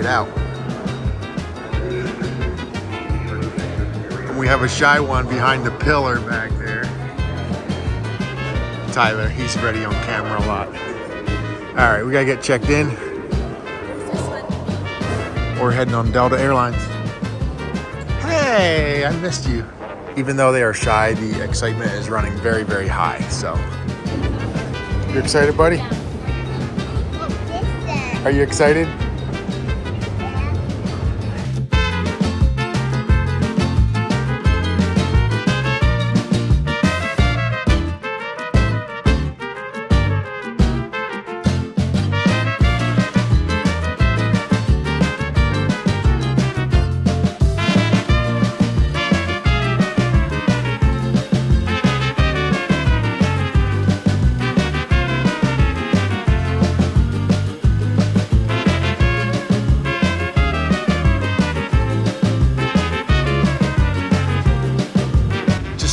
it out. And we have a shy one behind the pillar back there. Tyler, he's ready on camera a lot. All right, we gotta get checked in. We're heading on Delta Airlines. Hey, I missed you. Even though they are shy, the excitement is running very, very high. So, you excited, buddy? Are you excited?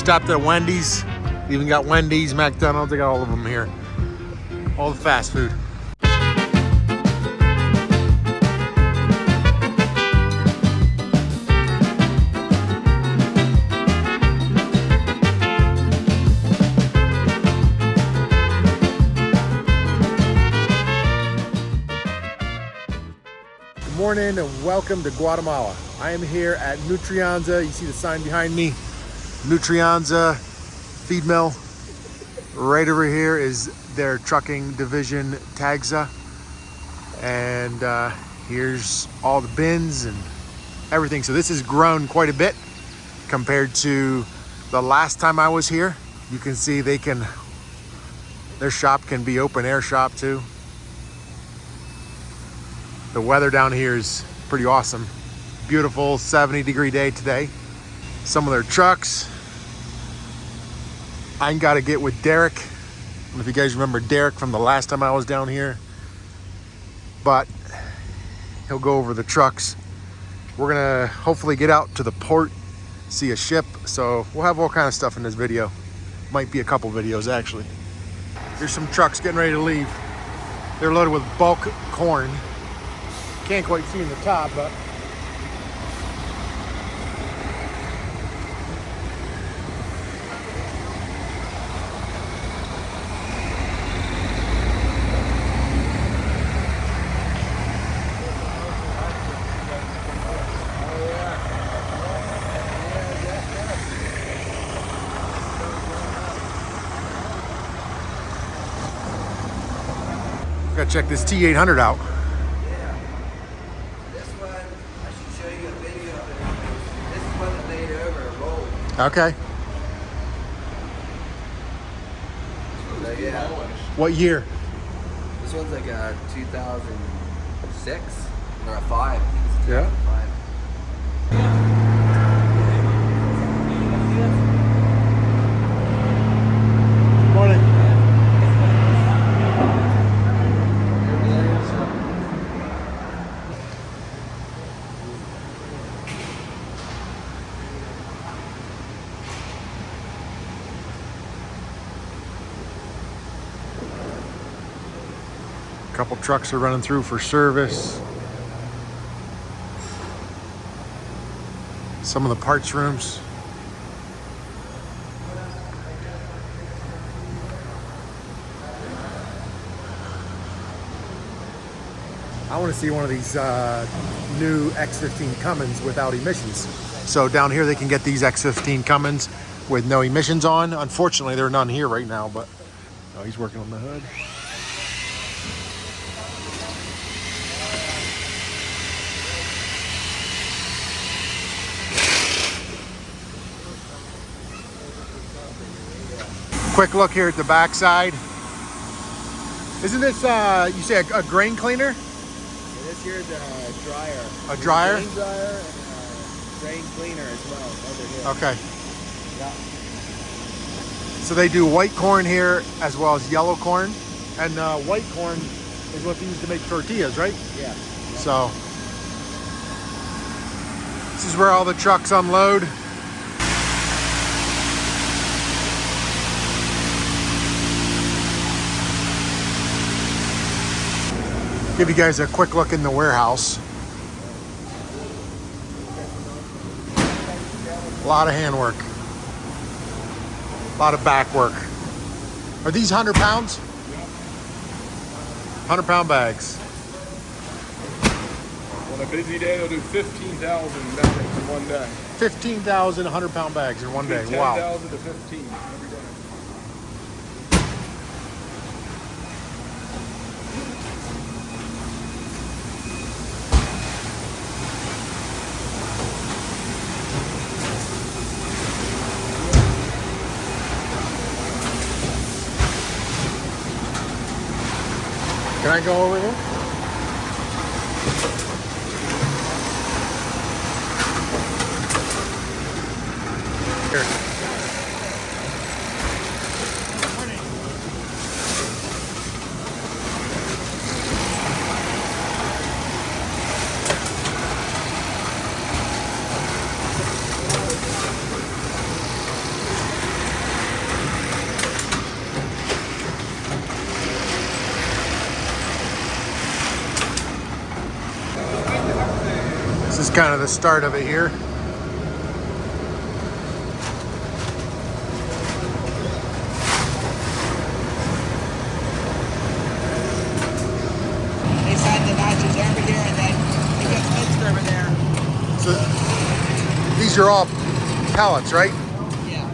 Stopped at Wendy's. Even got Wendy's, McDonald's. They got all of them here. All the fast food. Good morning and welcome to Guatemala. I am here at Nutrianza. You see the sign behind me. Nutrianza feed mill. Right over here is their trucking division, Tagsa. And here's all the bins and everything. So this has grown quite a bit compared to the last time I was here. You can see their shop can be open air shop too. The weather down here is pretty awesome. Beautiful 70-degree day today. Some of their trucks. I got to get with Derek. I don't know if you guys remember Derek from the last time I was down here, but he'll go over the trucks. We're gonna hopefully get out to the port, see a ship. So we'll have all kind of stuff in this video. Might be a couple videos actually. Here's some trucks getting ready to leave. They're loaded with bulk corn. Can't quite see in the top, but gotta check this T800 out. Yeah. This one, I should show you a video of it. This is one that laid over and rolled. Okay. So yeah. What year? This one's like a 2006 or a 5. I think it's a Yeah. 2005. Morning. Couple trucks are running through for service. Some of the parts rooms. I want to see one of these new X15 Cummins without emissions. So down here they can get these X15 Cummins with no emissions on. Unfortunately, there are none here right now, but oh, he's working on the hood. Quick look here at the backside. Isn't this, you say a grain cleaner? Yeah, this here's a dryer. A dryer? Grain dryer and a grain cleaner as well over here. Okay. Yeah. So they do white corn here as well as yellow corn. And white corn is what they use to make tortillas, right? Yeah. So this is where all the trucks unload. Give you guys a quick look in the warehouse. lot of handwork. A lot of back work. Are these 100 pounds? 100 pound bags. On a busy day, they'll do 15,000 metric in one day. 15,000 100 pound bags in one day. Wow. 10,000 to 15 every day. Can I go over here? Here. This is kind of the start of it here. They signed the notches over here and then they get fixed over there. So these are all pallets, right? Yeah.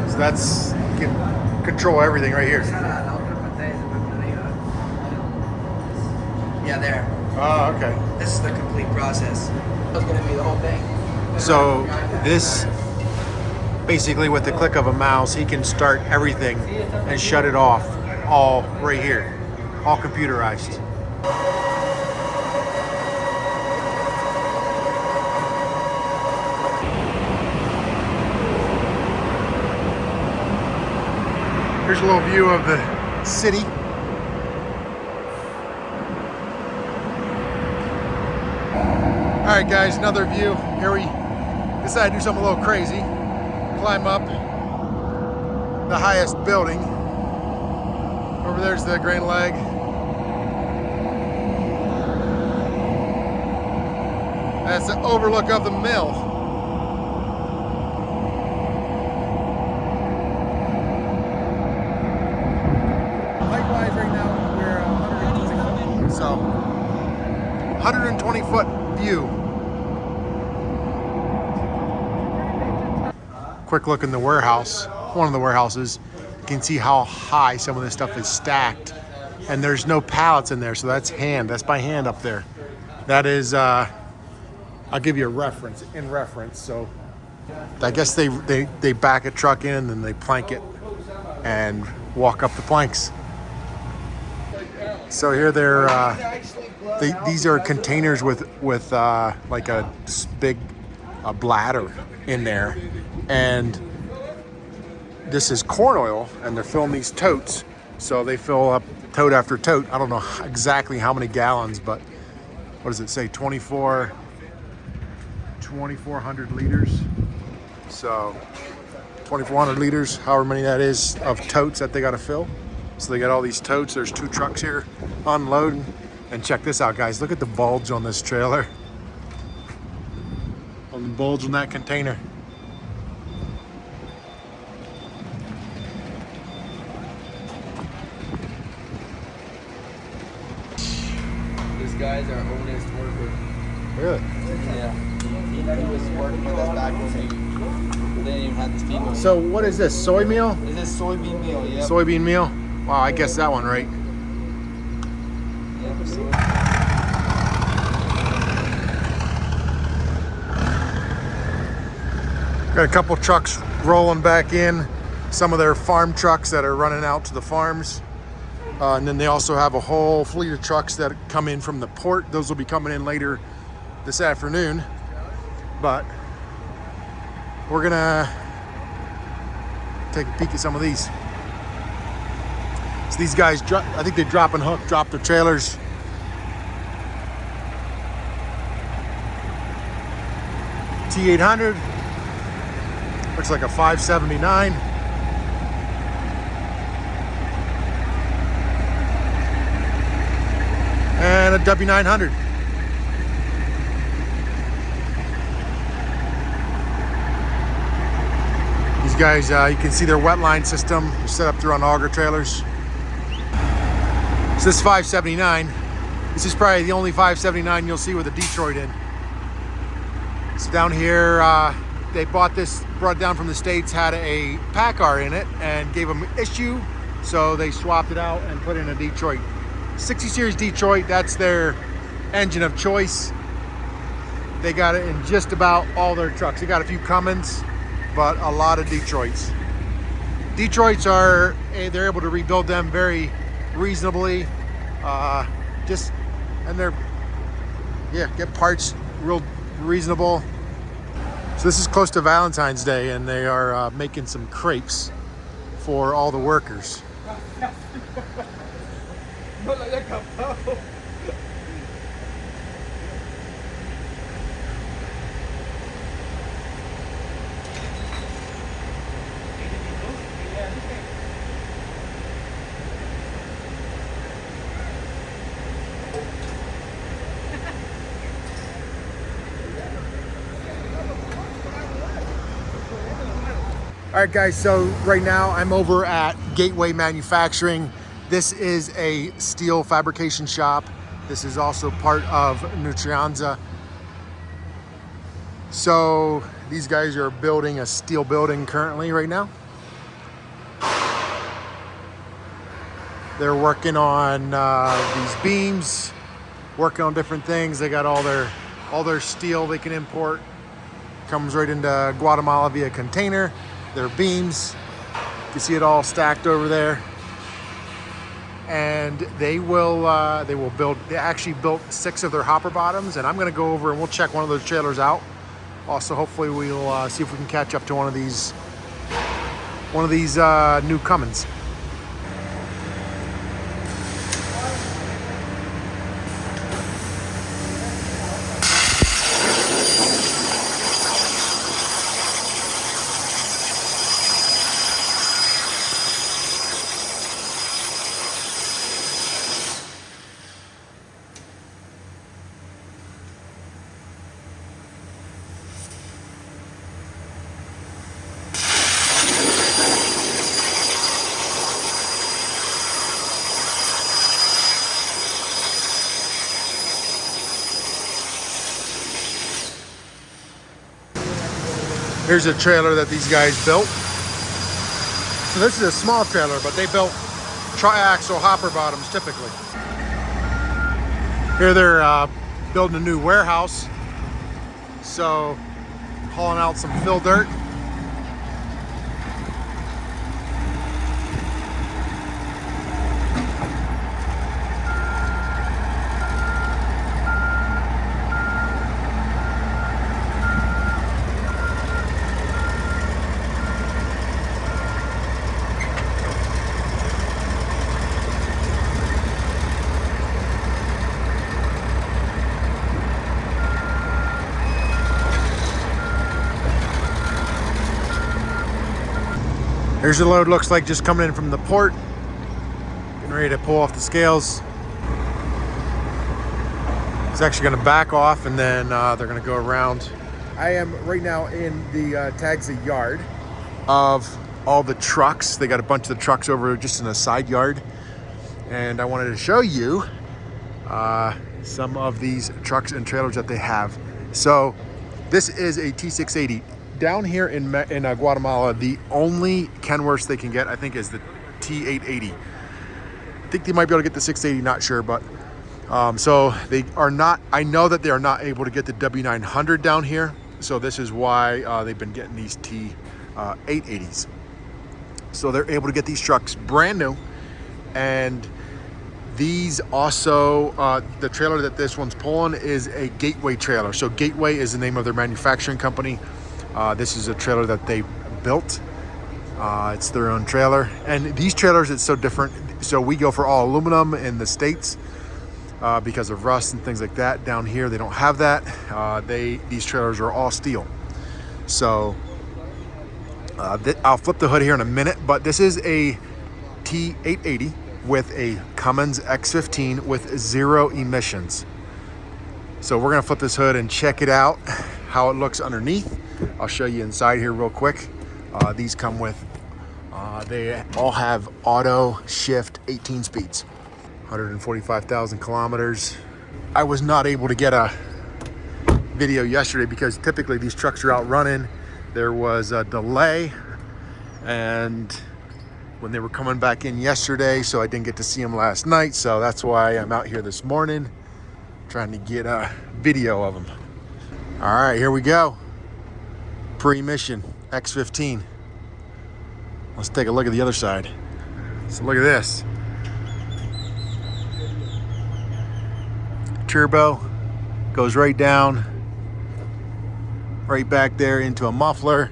So that's you can control everything right here. Yeah, there. Oh, okay. This is the complete process. That's going to be the whole thing. So this, basically with the click of a mouse, he can start everything and shut it off all right here, all computerized. Here's a little view of the city. All right, guys, another view. Here we decided to do something a little crazy. Climb up the highest building. Over there's the Grand Leg. That's the overlook of the mill. Height-wise, right now we're 120 foot. So 120 foot view. Quick look in the warehouse, one of the warehouses. You can see how high some of this stuff is stacked, and there's no pallets in there, so that's by hand up there. That is, I'll give you a reference, so I guess they back a truck in and then they plank it and walk up the planks. So here these are containers with like a big bladder in there, and this is corn oil, and they're filling these totes. So they fill up tote after tote. I don't know exactly how many gallons, but what does it say? 2,400 liters. So 2,400 liters, however many that is, of totes that they got to fill. So they got all these totes. There's 2 trucks here unloading. And check this out, guys. Look at the bulge on this trailer. On the bulge on that container. This guy's our oldest worker. Really? Yeah. He was working with us back when we didn't even have the steam motor. So what is this? Soy meal? This is soybean meal, yeah. Soybean meal? Wow, I guessed that one right. Got a couple trucks rolling back in. Some of their farm trucks that are running out to the farms. And then they also have a whole fleet of trucks that come in from the port. Those will be coming in later this afternoon. But we're gonna take a peek at some of these. So these guys, I think they drop and hook, drop their trailers T800. Looks like a 579. And a W900. These guys, you can see their wet line system. They're set up through on auger trailers. So this 579, this is probably the only 579 you'll see with a Detroit in. So down here, they brought it down from the States, had a PACCAR in it and gave them issue. So they swapped it out and put in a Detroit. 60 series Detroit, that's their engine of choice. They got it in just about all their trucks. They got a few Cummins, but a lot of Detroits. Detroits are, they're able to rebuild them very reasonably. And they're, get parts real reasonable. So this is close to Valentine's Day, and they are making some crepes for all the workers. All right, guys, so right now I'm over at Gateway Manufacturing. This is a steel fabrication shop. This is also part of Nutrianza. So these guys are building a steel building currently right now. They're working on these beams, working on different things. They got all their steel they can import. Comes right into Guatemala via container. Their beams, you can see it all stacked over there. And they actually built 6 of their hopper bottoms, and I'm gonna go over and we'll check one of those trailers out. Also, hopefully we'll see if we can catch up to one of these new Cummins. Here's a trailer that these guys built. So this is a small trailer, but they built triaxle hopper bottoms typically. Here they're building a new warehouse. So hauling out some fill dirt. Here's the load, looks like just coming in from the port. Getting ready to pull off the scales. It's actually gonna back off and then they're gonna go around. I am right now in the Taxi yard of all the trucks. They got a bunch of the trucks over just in a side yard. And I wanted to show you some of these trucks and trailers that they have. So this is a T680. Down here in Guatemala, the only kenworths they can get, I think, is the T880. I think they might be able to get the 680, not sure, but so they are not, I know that they are not able to get the W900 down here. So this is why they've been getting these T880s. So they're able to get these trucks brand new. And these also, the trailer that this one's pulling is a Gateway trailer. So Gateway is the name of their manufacturing company. This is a trailer that they built. It's their own trailer. And these trailers, it's so different. So we go for all aluminum in the States because of rust and things like that. Down here, they don't have that. These trailers are all steel. So I'll flip the hood here in a minute, but this is a T880 with a Cummins X15 with 0 emissions. So we're gonna flip this hood and check it out, how it looks underneath. I'll show you inside here real quick. These come with, they all have auto shift 18 speeds, 145,000 kilometers. I was not able to get a video yesterday because typically these trucks are out running. There was a delay, and when they were coming back in yesterday, so I didn't get to see them last night. So that's why I'm out here this morning trying to get a video of them. All right, here we go. Pre-emission X15. Let's take a look at the other side. So look at this. Turbo goes right down, right back there into a muffler,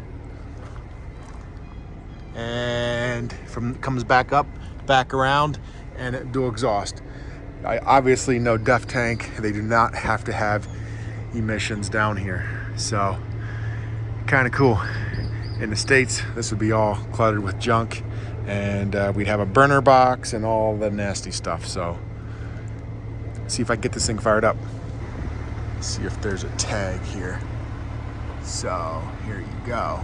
and comes back up, back around, and dual exhaust. Obviously no DEF tank. They do not have to have emissions down here. So kind of cool. In the States, this would be all cluttered with junk, and we'd have a burner box and all the nasty stuff. So see if I can get this thing fired up. See if there's a tag here. So here you go.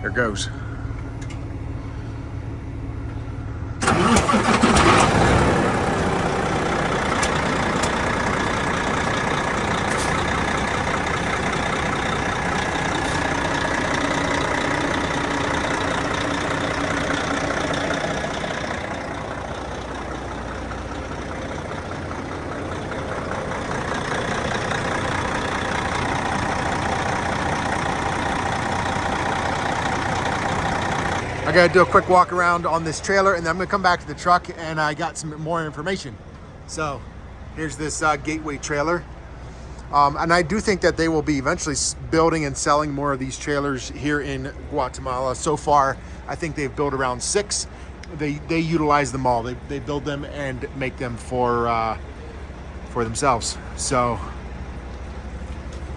There goes. I gotta do a quick walk around on this trailer, and then I'm gonna come back to the truck, and I got some more information. So here's this gateway trailer. And I do think that they will be eventually building and selling more of these trailers here in Guatemala. So far, I think they've built around 6. They utilize them all. They build them and make them for themselves. So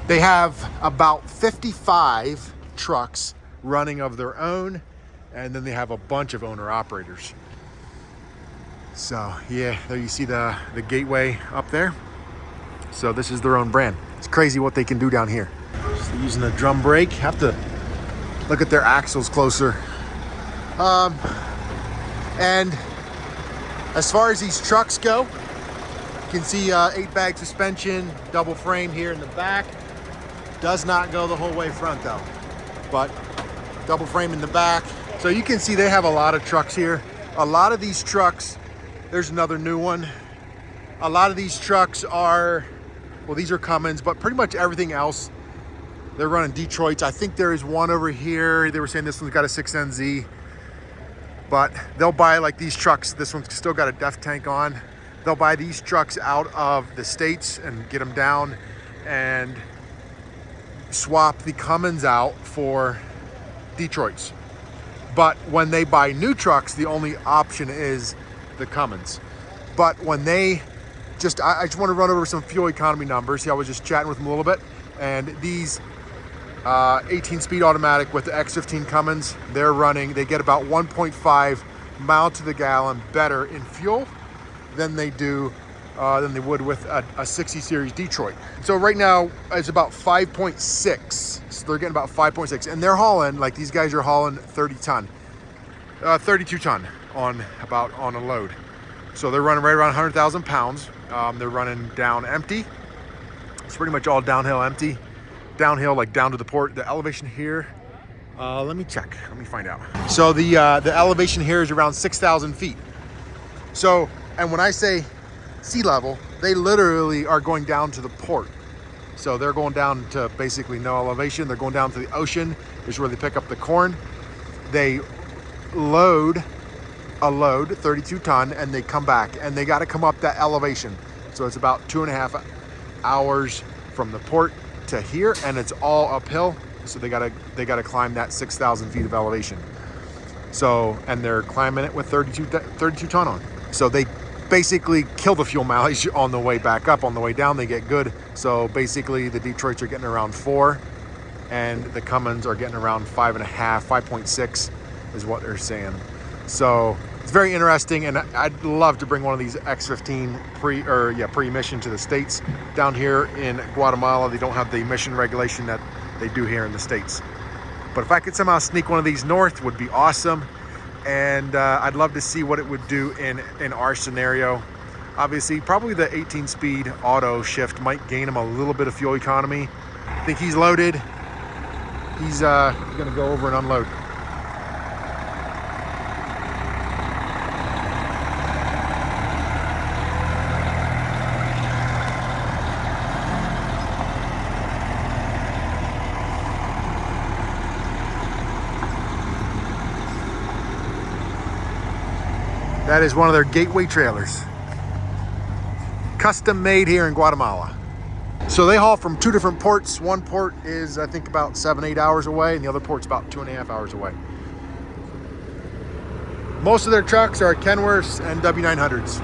they have about 55 trucks running of their own, and then they have a bunch of owner operators. So yeah, there you see the gateway up there. So this is their own brand. It's crazy what they can do down here. So using a drum brake, have to look at their axles closer. And as far as these trucks go, you can see 8-bag suspension, double frame here in the back. Does not go the whole way front though, but double frame in the back. So you can see they have a lot of trucks here. A lot of these trucks, there's another new one. A lot of these trucks are, well, these are Cummins, but pretty much everything else, they're running Detroits. I think there is one over here. They were saying this one's got a 6NZ, but they'll buy like these trucks. This one's still got a DEF tank on. They'll buy these trucks out of the States and get them down and swap the Cummins out for Detroits. But when they buy new trucks, the only option is the Cummins. But when they I just want to run over some fuel economy numbers. See, I was just chatting with them a little bit, and these 18-speed automatic with the X15 Cummins, they get about 1.5 mile to the gallon better in fuel than they would with a 60 series Detroit. So right now it's about 5.6. So they're getting about 5.6, and they're hauling, like these guys are hauling 32 ton on a load. So they're running right around 100,000 pounds. They're running down empty. It's pretty much all downhill empty. Downhill, like down to the port. The elevation here, let me check. Let me find out. So the elevation here is around 6,000 feet. So, and when I say sea level, they literally are going down to the port. So they're going down to basically no elevation. They're going down to the ocean, is where they pick up the corn. They load a load, 32 ton, and they come back, and they got to come up that elevation. So it's about 2.5 hours from the port to here, and it's all uphill. So they got to climb that 6,000 feet of elevation. So, and they're climbing it with 32 ton on. So they basically kill the fuel mileage on the way back up. On the way down, they get good. So basically the Detroits are getting around 4 and the Cummins are getting around 5.5, 5.6 is what they're saying. So it's very interesting, and I'd love to bring one of these X15 pre-emission to the States. Down here in Guatemala, they don't have the emission regulation that they do here in the States. But if I could somehow sneak one of these north, would be awesome. And I'd love to see what it would do in our scenario. Obviously, probably the 18-speed auto shift might gain him a little bit of fuel economy. I think he's loaded. He's gonna go over and unload. That is one of their gateway trailers. Custom made here in Guatemala. So they haul from 2 different ports. One port is, I think, about 7-8 hours away, and the other port's about 2.5 hours away. Most of their trucks are Kenworths and W900s.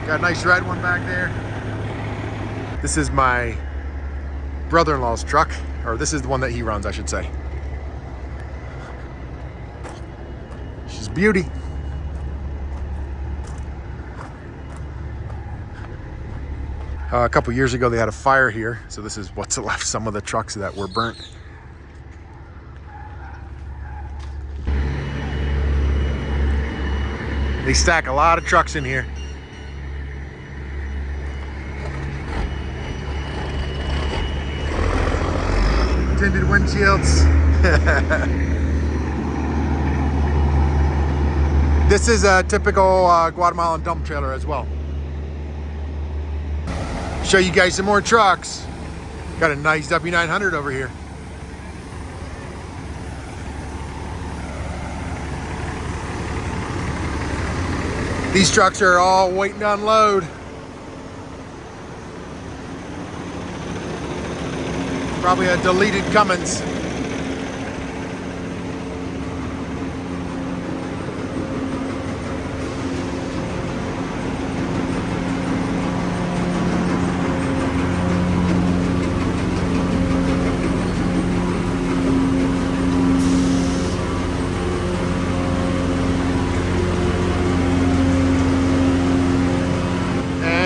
Got a nice red one back there. This is my brother-in-law's truck, or this is the one that he runs, I should say. She's a beauty. A couple years ago, they had a fire here, so this is what's left, some of the trucks that were burnt. They stack a lot of trucks in here. Tinted windshields. This is a typical Guatemalan dump trailer as well. Show you guys some more trucks. Got a nice W900 over here. These trucks are all waiting to unload. Probably a deleted Cummins.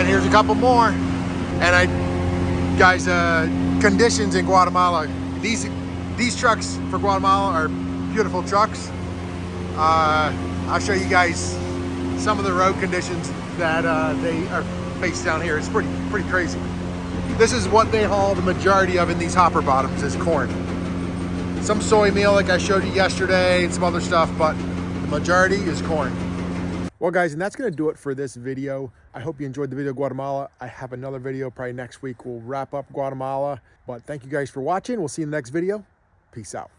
Here's a couple more. And guys, conditions in Guatemala. These trucks for Guatemala are beautiful trucks. I'll show you guys some of the road conditions that they are faced down here. It's pretty crazy. This is what they haul the majority of in these hopper bottoms is corn. Some soy meal like I showed you yesterday and some other stuff, but the majority is corn. Well guys, and that's gonna do it for this video. I hope you enjoyed the video of Guatemala. I have another video probably next week. We'll wrap up Guatemala, but thank you guys for watching. We'll see you in the next video. Peace out.